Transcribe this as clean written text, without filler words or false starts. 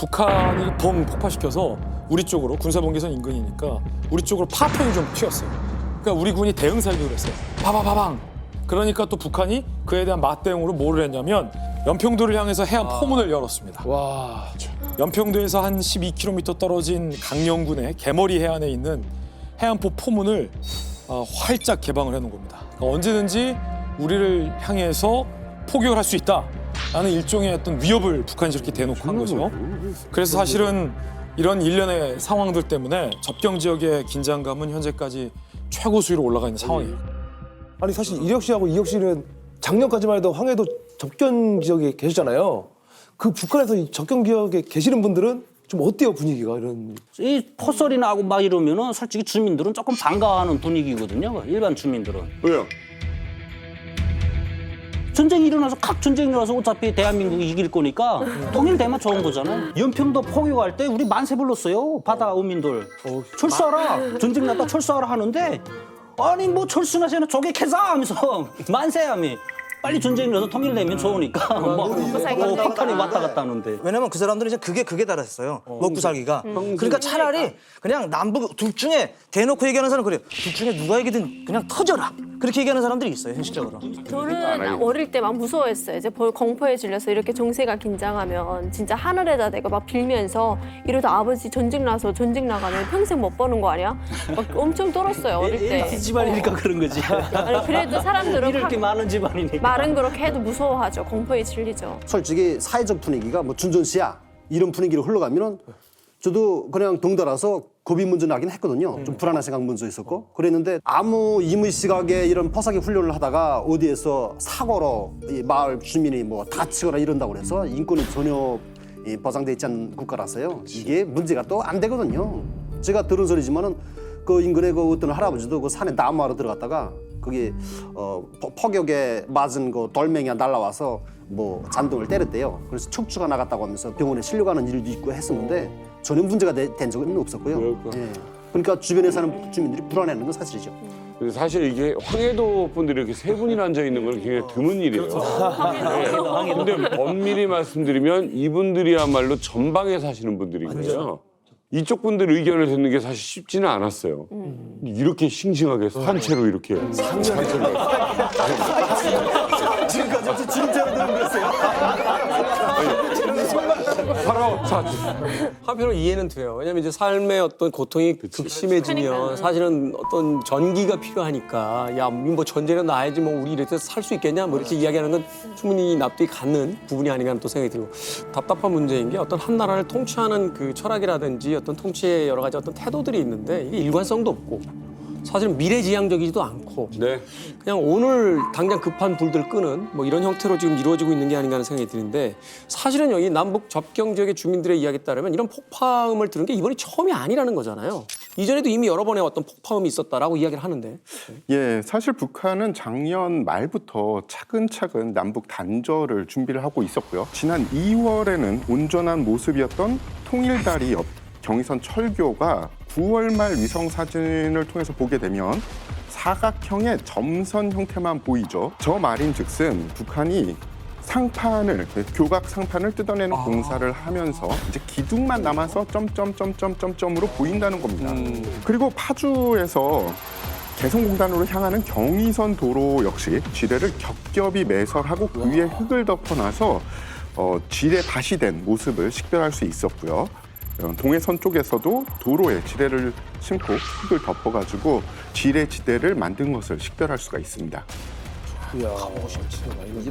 북한이 벙 폭파시켜서 우리 쪽으로 군사분계선 인근이니까 우리 쪽으로 파편이 좀 튀었어요. 그러니까 우리 군이 대응 살기로 했어요. 바바바방. 그러니까 또 북한이 그에 대한 맞대응으로 뭐를 했냐면 연평도를 향해서 해안 포문을 열었습니다. 와. 연평도에서 한 12km 떨어진 강령군의 개머리 해안에 있는 해안포 포문을 활짝 개방을 해놓은 겁니다. 그러니까 언제든지 우리를 향해서 포격을 할 수 있다라는 일종의 어떤 위협을 북한이 저렇게 대놓고 한 거죠. 그래서 사실은 이런 일련의 상황들 때문에 접경 지역의 긴장감은 현재까지 최고 수위로 올라가 있는 상황이에요. 아니 사실 이혁 씨하고 이혁 씨는 작년까지만 해도 황해도 접경 지역에 계셨잖아요. 그 북한에서 이 접경 지역에 계시는 분들은 좀 어때요 분위기가 이런? 이 포설이 나고 막 이러면은 솔직히 주민들은 조금 반가워하는 분위기거든요. 일반 주민들은. 왜요? 전쟁이 일어나서 각 전쟁이 일어나서 어차피 대한민국이 이길 거니까 통일되면 좋은 거잖아요. 연평도 포격할 때 우리 만세 불렀어요. 바다 어민들. 철수하라. 전쟁 났다 철수하라 하는데 아니 뭐 철수나시는 조개 캐자 하면서 만세하며 빨리 전쟁이 일어나서 통일되면 좋으니까 뭐 폭탄이 왔다 갔다 하는데. 왜냐면 그 사람들은 이제 그게 달았어요. 먹고 살기가. 그러니까 차라리 그냥 남북 둘 중에 대놓고 얘기하는 사람은 그래요. 둘 중에 누가 얘기든 그냥 터져라. 그렇게 얘기하는 사람들이 있어요, 현실적으로. 저는 어릴 때 막 무서워했어요. 이제 공포에 질려서 이렇게 정세가 긴장하면 진짜 하늘에다 내가 막 빌면서 이러다 아버지 전쟁 나서 전쟁 나가면 평생 못 보는 거 아니야? 막 엄청 떨었어요, 어릴 때. 집안이니까 그런 거지. 아니, 그래도 사람들은 이렇게 많은 집안이니까. 말은 그렇게 해도 무서워하죠. 공포에 질리죠. 솔직히 사회적 분위기가 뭐 준전시야 이런 분위기로 흘러가면은 저도 그냥 덩달아서 겁이 먼저 나긴 했거든요. 좀 불안한 생각 먼저 있었고 그랬는데 아무 이무시각에 이런 포사기 훈련을 하다가 어디에서 사고로 이 마을 주민이 뭐 다치거나 이런다고 해서 인권이 전혀 보장돼 있지 않은 국가라서요. 이게 문제가 또 안 되거든요. 제가 들은 소리지만은 그 인근에 그 어떤 할아버지도 그 산에 나무하러 들어갔다가 거기 폭격에 맞은 그 돌멩이가 날라와서 뭐 잔등을 때렸대요. 그래서 척추가 나갔다고 하면서 병원에 실려가는 일도 있고 했었는데 전혀 문제가 된 적은 없었고요. 예. 그러니까 주변에 사는 주민들이 불안해하는 건 사실이죠. 근데 사실 이게 황해도 분들이 이렇게 세 분이나 앉아 있는 건 굉장히 드문 일이에요. 네. 근데 엄밀히 말씀드리면 이분들이야말로 전방에 사시는 분들인 거예요. 이쪽 분들 의견을 듣는 게 사실 쉽지는 않았어요. 이렇게 싱싱하게 산채로 이렇게. 지금까지 진짜로 들은 거였어요. 바로 사. 한편으로 이해는 돼요. 왜냐면 이제 삶의 어떤 고통이 극심해지면 사실은 어떤 전기가 필요하니까 야, 뭐 전쟁에 나야지 뭐 우리 이렇게 살 수 있겠냐 뭐 이렇게 이야기하는 건 충분히 납득이 가는 부분이 아닌가 하는 또 생각이 들고 답답한 문제인 게 어떤 한 나라를 통치하는 그 철학이라든지 어떤 통치의 여러 가지 어떤 태도들이 있는데 이게 일관성도 없고 사실은 미래지향적이지도 않고 네. 그냥 오늘 당장 급한 불들 끄는 뭐 이런 형태로 지금 이루어지고 있는 게 아닌가 하는 생각이 드는데 사실은 여기 남북 접경 지역의 주민들의 이야기에 따르면 이런 폭파음을 들은 게 이번이 처음이 아니라는 거잖아요. 이전에도 이미 여러 번의 어떤 폭파음이 있었다라고 이야기를 하는데. 예, 사실 북한은 작년 말부터 차근차근 남북 단절을 준비를 하고 있었고요. 지난 2월에는 온전한 모습이었던 통일다리 옆 경의선 철교가 9월 말 위성 사진을 통해서 보게 되면 사각형의 점선 형태만 보이죠. 저 말인즉슨 북한이 상판을 교각 상판을 뜯어내는 공사를 하면서 이제 기둥만 남아서 점점점점점점으로 보인다는 겁니다. 그리고 파주에서 개성공단으로 향하는 경의선 도로 역시 지뢰를 겹겹이 매설하고 그 위에 흙을 덮어놔서 지뢰 밭이 된 모습을 식별할 수 있었고요. 동해선 쪽에서도 도로에 지뢰를 심고 흙을 덮어가지고 지뢰 지대를 만든 것을 식별할 수가 있습니다. 이야.